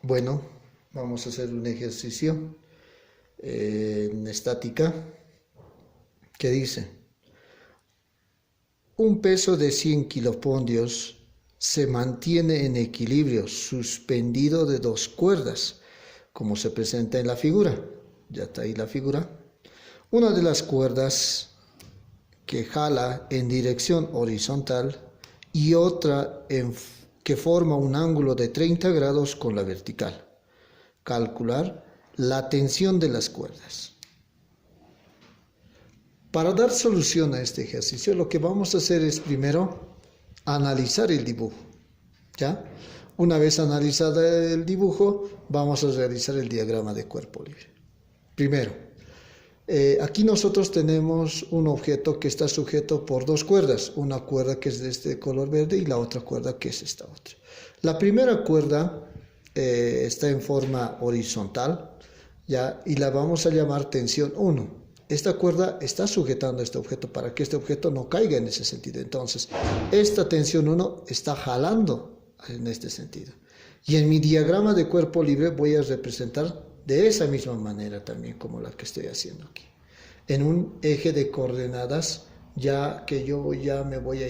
Bueno, vamos a hacer un ejercicio en estática que dice: un peso de 100 kilopondios se mantiene en equilibrio suspendido de dos cuerdas, como se presenta en la figura. Ya está ahí la figura. Una de las cuerdas que jala en dirección horizontal y otra que forma un ángulo de 30 grados con la vertical. Calcular la tensión de las cuerdas. Para dar solución a este ejercicio, lo que vamos a hacer es primero analizar el dibujo. ¿Ya? Una vez analizado el dibujo, vamos a realizar el diagrama de cuerpo libre. Primero, aquí nosotros tenemos un objeto que está sujeto por dos cuerdas, una cuerda que es de este color verde y la otra cuerda que es esta otra. La primera cuerda está en forma horizontal, ¿ya? Y la vamos a llamar tensión 1. Esta cuerda está sujetando este objeto para que este objeto no caiga en ese sentido. Entonces, esta tensión 1 está jalando en este sentido. Y en mi diagrama de cuerpo libre voy a representar de esa misma manera también como la que estoy haciendo aquí. En un eje de coordenadas, ya que yo ya me voy a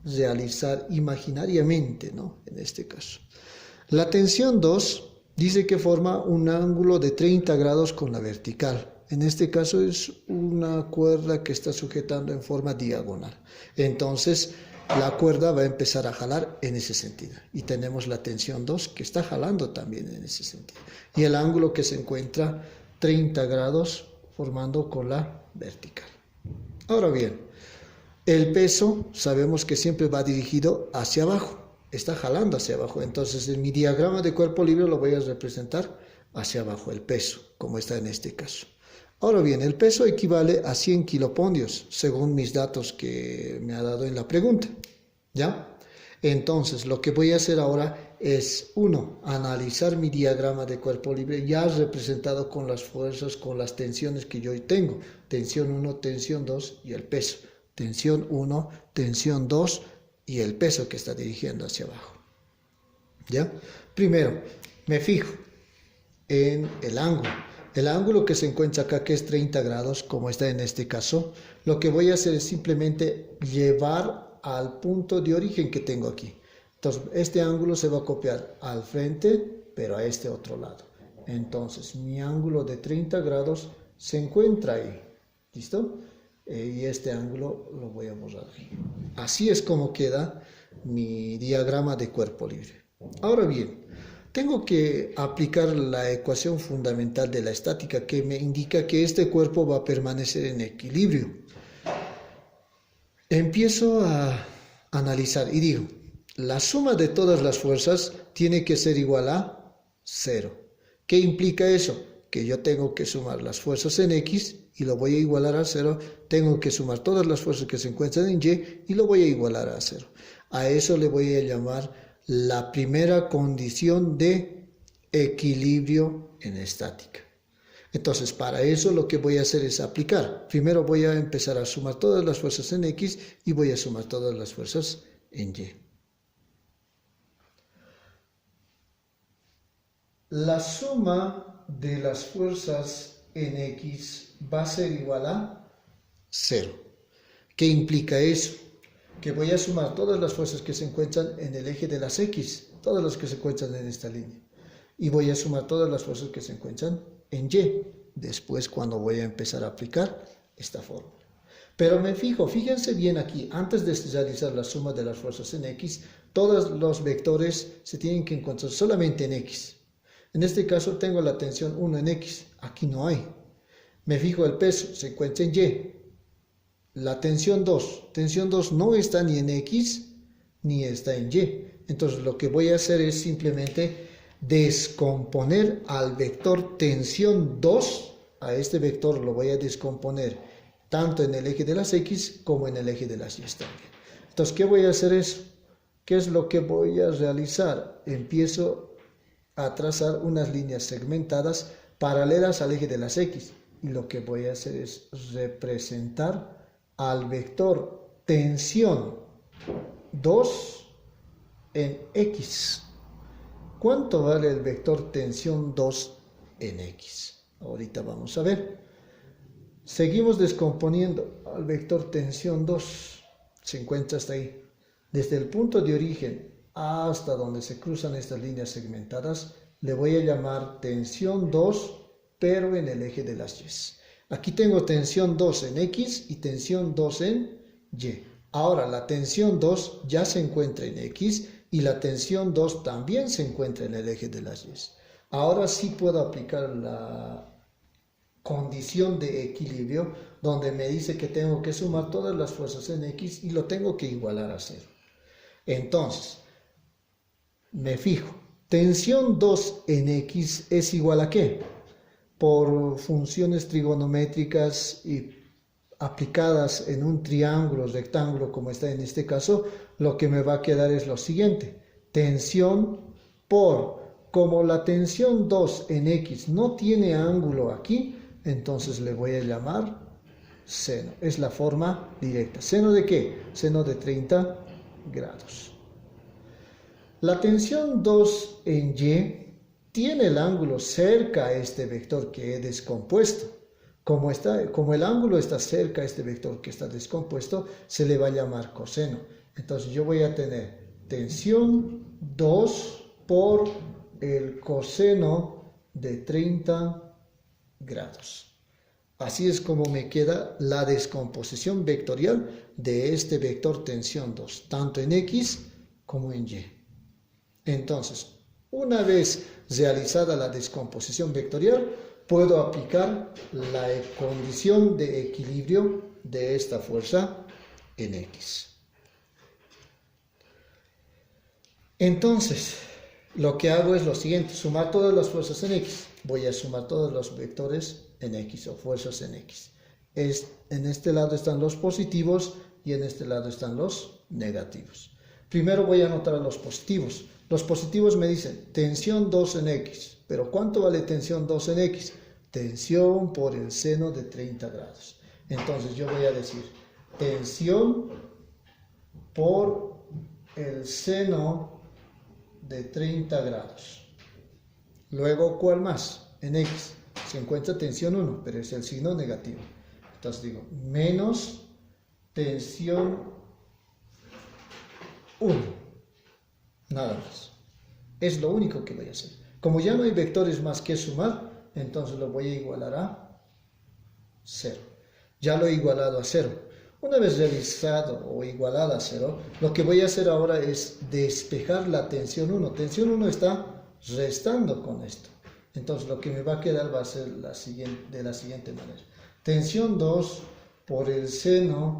realizar imaginariamente, ¿no? En este caso. La tensión 2 dice que forma un ángulo de 30 grados con la vertical. En este caso es una cuerda que está sujetando en forma diagonal. Entonces la cuerda va a empezar a jalar en ese sentido. Y tenemos la tensión 2 que está jalando también en ese sentido. Y el ángulo que se encuentra 30 grados formando con la vertical. Ahora bien, el peso sabemos que siempre va dirigido hacia abajo. Está jalando hacia abajo. Entonces en mi diagrama de cuerpo libre lo voy a representar hacia abajo, el peso, como está en este caso. Ahora bien, el peso equivale a 100 kilopondios, según mis datos que me ha dado en la pregunta, ¿ya? Entonces, lo que voy a hacer ahora es, analizar mi diagrama de cuerpo libre ya representado con las fuerzas, con las tensiones que yo tengo. Tensión 1, tensión 2 y el peso. Tensión 1, tensión 2 y el peso que está dirigiendo hacia abajo, ¿ya? Primero, me fijo en el ángulo. El ángulo que se encuentra acá, que es 30 grados, como está en este caso, lo que voy a hacer es simplemente llevar al punto de origen que tengo aquí. Entonces, este ángulo se va a copiar al frente, pero a este otro lado. Entonces, mi ángulo de 30 grados se encuentra ahí. ¿Listo? Y este ángulo lo voy a borrar ahí. Así es como queda mi diagrama de cuerpo libre. Ahora bien, tengo que aplicar la ecuación fundamental de la estática que me indica que este cuerpo va a permanecer en equilibrio. Empiezo a analizar y digo, la suma de todas las fuerzas tiene que ser igual a 0. ¿Qué implica eso? Que yo tengo que sumar las fuerzas en X y lo voy a igualar a 0. Tengo que sumar todas las fuerzas que se encuentran en Y y lo voy a igualar a 0. A eso le voy a llamar la primera condición de equilibrio en estática. Entonces, para eso lo que voy a hacer es aplicar. Primero voy a empezar a sumar todas las fuerzas en X y voy a sumar todas las fuerzas en Y. La suma de las fuerzas en X va a ser igual a 0. ¿Qué implica eso? Que voy a sumar todas las fuerzas que se encuentran en el eje de las X, todas las que se encuentran en esta línea. Y voy a sumar todas las fuerzas que se encuentran en Y, después cuando voy a empezar a aplicar esta fórmula. Pero me fijo, fíjense bien aquí, antes de realizar la suma de las fuerzas en X, todos los vectores se tienen que encontrar solamente en X. En este caso tengo la tensión 1 en X, aquí no hay. Me fijo el peso, se encuentra en Y. La tensión 2 no está ni en X ni está en Y. Entonces lo que voy a hacer es simplemente descomponer al vector tensión 2, a este vector lo voy a descomponer tanto en el eje de las X como en el eje de las Y también. Entonces, ¿qué voy a hacer es? ¿Qué es lo que voy a realizar? Empiezo a trazar unas líneas segmentadas paralelas al eje de las X. Y lo que voy a hacer es representar al vector tensión 2 en X. ¿Cuánto vale el vector tensión 2 en X? Ahorita vamos a ver. Seguimos descomponiendo al vector tensión 2. Se encuentra hasta ahí. Desde el punto de origen hasta donde se cruzan estas líneas segmentadas, le voy a llamar tensión 2, pero en el eje de las Y. Aquí tengo tensión 2 en X y tensión 2 en Y. Ahora la tensión 2 ya se encuentra en X y la tensión 2 también se encuentra en el eje de las Y. Ahora sí puedo aplicar la condición de equilibrio, donde me dice que tengo que sumar todas las fuerzas en X y lo tengo que igualar a 0. Entonces, me fijo, tensión 2 en X es igual a ¿qué? Por funciones trigonométricas y aplicadas en un triángulo rectángulo como está en este caso, lo que me va a quedar es lo siguiente. Tensión como la tensión 2 en X no tiene ángulo aquí, entonces le voy a llamar seno. Es la forma directa. ¿Seno de qué? Seno de 30 grados. La tensión 2 en Y tiene el ángulo cerca a este vector que he descompuesto. Como el ángulo está cerca a este vector que está descompuesto, se le va a llamar coseno. Entonces yo voy a tener tensión 2 por el coseno de 30 grados. Así es como me queda la descomposición vectorial de este vector tensión 2, tanto en X como en Y. Entonces, una vez realizada la descomposición vectorial, puedo aplicar la condición de equilibrio de esta fuerza en X. Entonces, lo que hago es lo siguiente, sumar todas las fuerzas en X. Voy a sumar todos los vectores en X o fuerzas en X. En este lado están los positivos y en este lado están los negativos. Primero voy a anotar los positivos. Los positivos me dicen tensión 2 en X. ¿Pero cuánto vale tensión 2 en X? Tensión por el seno de 30 grados. Entonces yo voy a decir tensión por el seno de 30 grados. Luego, ¿cuál más? En X se encuentra tensión 1, pero es el signo negativo. Entonces digo, menos tensión 1. Nada más. Es lo único que voy a hacer. Como ya no hay vectores más que sumar, entonces lo voy a igualar a 0. Ya lo he igualado a 0. Una vez realizado o igualado a 0, lo que voy a hacer ahora es despejar la tensión 1. Tensión 1 está restando con esto. Entonces lo que me va a quedar va a ser de la siguiente manera. Tensión 2 por el seno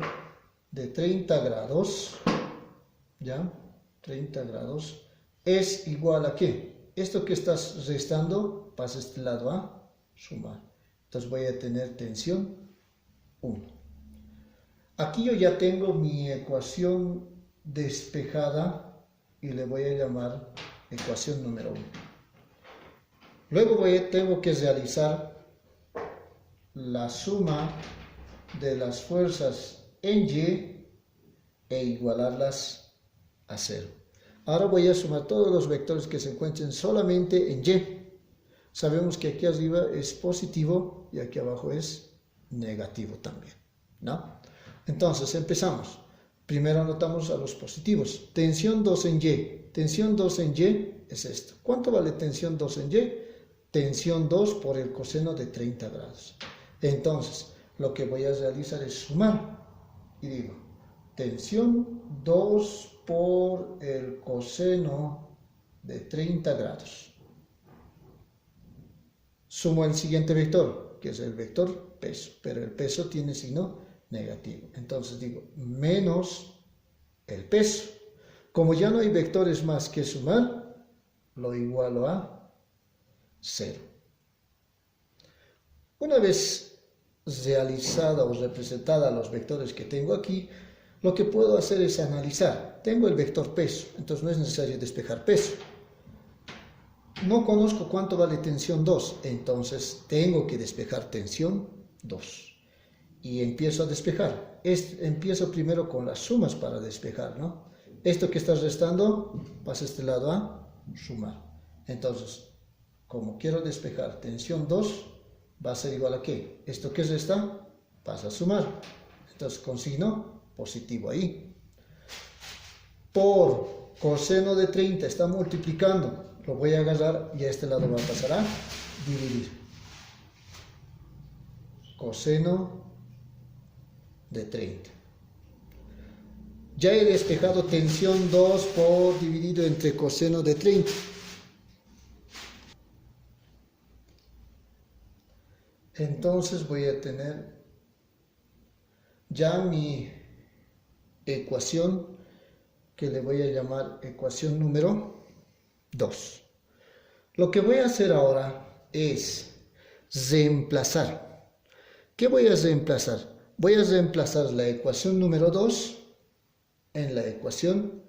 de 30 grados, ¿ya? 30 grados es igual a ¿qué? Esto que estás restando pasa a este lado a sumar. Entonces voy a tener tensión 1. Aquí yo ya tengo mi ecuación despejada y le voy a llamar ecuación número 1. Luego tengo que realizar la suma de las fuerzas en Y e igualarlas a 0. Ahora voy a sumar todos los vectores que se encuentren solamente en Y. Sabemos que aquí arriba es positivo y aquí abajo es negativo también, ¿no? Entonces empezamos. Primero anotamos a los positivos. Tensión 2 en Y. Tensión 2 en Y es esto. ¿Cuánto vale tensión 2 en Y? Tensión 2 por el coseno de 30 grados. Entonces, lo que voy a realizar es sumar. Y digo, tensión 2 por el coseno de 30 grados. Sumo el siguiente vector, que es el vector peso, pero el peso tiene signo negativo. Entonces digo, menos el peso. Como ya no hay vectores más que sumar, lo igualo a 0. Una vez realizada o representada los vectores que tengo aquí, lo que puedo hacer es analizar. Tengo el vector peso, entonces no es necesario despejar peso. No conozco cuánto vale tensión 2, entonces tengo que despejar tensión 2. Y empiezo a despejar. Empiezo primero con las sumas para despejar, ¿no? Esto que está restando pasa a este lado a sumar. Entonces, como quiero despejar tensión 2, va a ser igual a ¿qué? ¿Esto qué resta? Pasa a sumar. Entonces, con signo positivo ahí. Por coseno de 30 está multiplicando. Lo voy a agarrar y a este lado va a pasar a dividir. Coseno de 30. Ya he despejado tensión 2 por dividido entre coseno de 30. Entonces voy a tener ya mi ecuación, que le voy a llamar ecuación número 2. Lo que voy a hacer ahora es reemplazar. ¿Qué voy a reemplazar? Voy a reemplazar la ecuación número 2 en la ecuación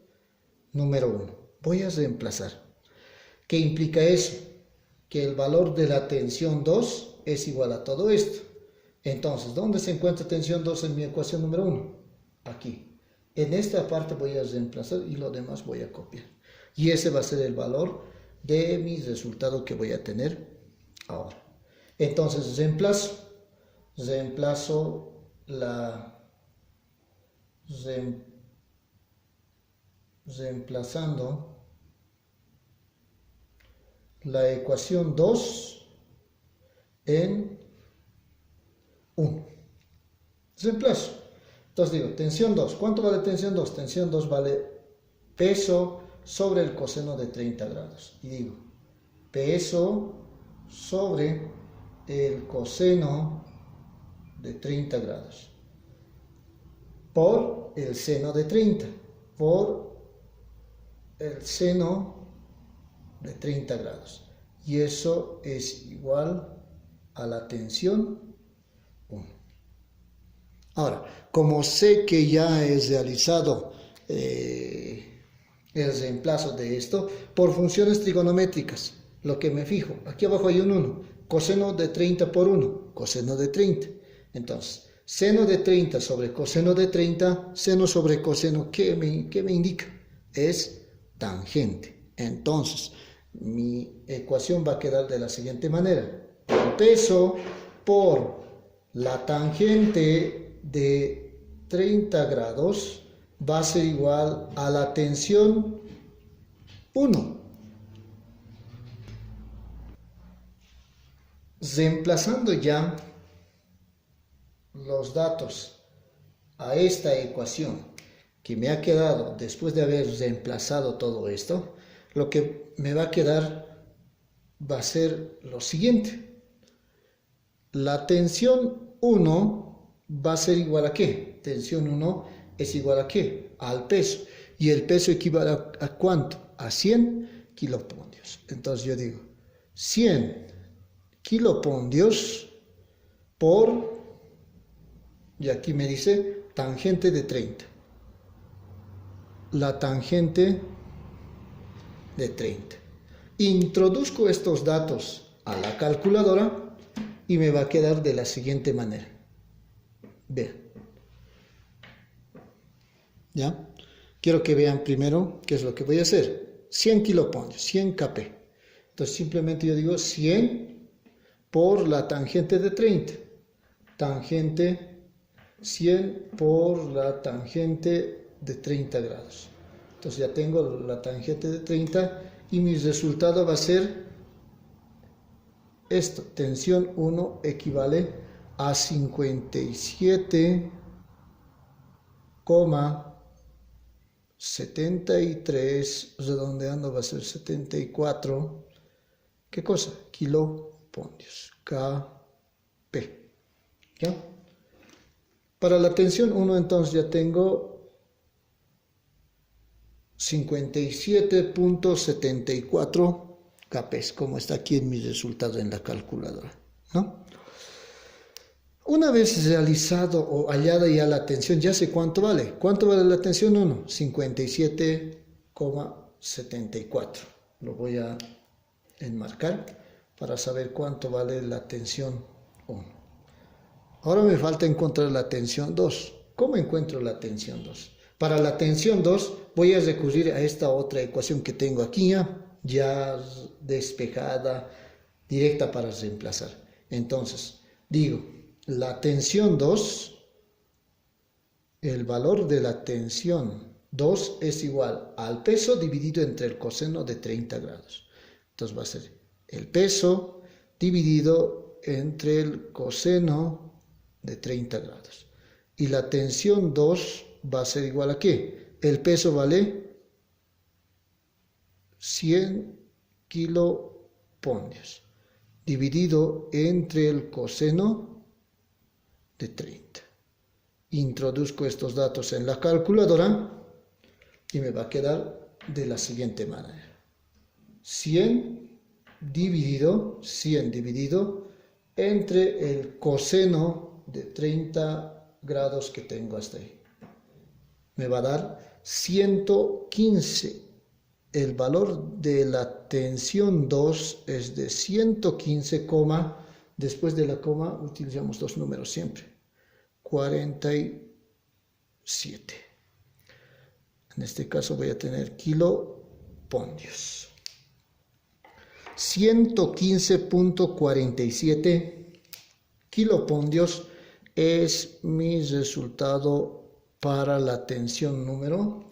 número 1. Voy a reemplazar. ¿Qué implica eso? Que el valor de la tensión 2 es igual a todo esto. Entonces, ¿dónde se encuentra tensión 2 en mi ecuación número 1? Aquí. En esta parte voy a reemplazar y lo demás voy a copiar. Y ese va a ser el valor de mi resultado que voy a tener ahora. Entonces, reemplazando la ecuación 2 en 1. Reemplazo. Entonces digo, tensión 2. ¿Cuánto vale tensión 2? Tensión 2 vale peso sobre el coseno de 30 grados. Y digo, peso sobre el coseno de 30 grados por el seno de 30, por el seno de 30 grados. Y eso es igual a la tensión 1. Ahora, como sé que ya he realizado el reemplazo de esto por funciones trigonométricas, lo que me fijo, aquí abajo hay un 1, coseno de 30 por 1, coseno de 30. Entonces, seno de 30 sobre coseno de 30, seno sobre coseno, ¿qué me indica? Es tangente. Entonces, mi ecuación va a quedar de la siguiente manera. El peso por la tangente de 30 grados va a ser igual a la tensión 1. Reemplazando ya los datos a esta ecuación que me ha quedado después de haber reemplazado todo esto, lo que me va a quedar va a ser lo siguiente. La tensión 1 va a ser igual a ¿qué? Tensión 1 es igual a ¿qué? Al peso. ¿Y el peso equivale a cuánto? A 100 kilopondios. Entonces yo digo, 100 kilopondios por, y aquí me dice, tangente de 30. La tangente de 30. Introduzco estos datos a la calculadora y me va a quedar de la siguiente manera. Vean. ¿Ya? Quiero que vean primero qué es lo que voy a hacer. 100 kilopondios, 100 kp. Entonces simplemente yo digo 100 por la tangente de 30. Tangente 100 por la tangente de 30 grados. Entonces ya tengo la tangente de 30 y mi resultado va a ser esto. Tensión 1 equivale a 57,73, redondeando va a ser 74, ¿qué cosa? Kilopondios, Kp. ¿Ya? Para la tensión 1 entonces ya tengo 57.74 Kp, como está aquí en mi resultado en la calculadora, ¿no? Una vez realizado o hallada ya la tensión, ya sé cuánto vale. ¿Cuánto vale la tensión 1? 57,74. Lo voy a enmarcar para saber cuánto vale la tensión 1. Ahora me falta encontrar la tensión 2. ¿Cómo encuentro la tensión 2? Para la tensión 2 voy a recurrir a esta otra ecuación que tengo aquí ya. ya despejada, directa para reemplazar. Entonces, digo, la tensión 2, el valor de la tensión 2 es igual al peso dividido entre el coseno de 30 grados. Entonces va a ser el peso dividido entre el coseno de 30 grados. Y la tensión 2 va a ser igual a ¿qué? El peso vale 100 kilopondios dividido entre el coseno de 30. Introduzco estos datos en la calculadora y me va a quedar de la siguiente manera. 100 dividido entre el coseno de 30 grados que tengo hasta ahí. Me va a dar 115. El valor de la tensión 2 es de 115, después de la coma utilizamos dos números siempre. 47. En este caso voy a tener kilopondios. 115.47 kilopondios es mi resultado para la tensión número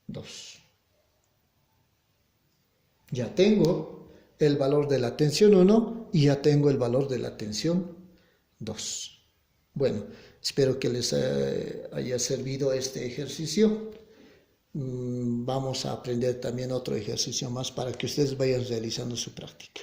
2. Ya tengo el valor de la tensión 1 y ya tengo el valor de la tensión 2. Bueno, espero que les haya servido este ejercicio. Vamos a aprender también otro ejercicio más para que ustedes vayan realizando su práctica.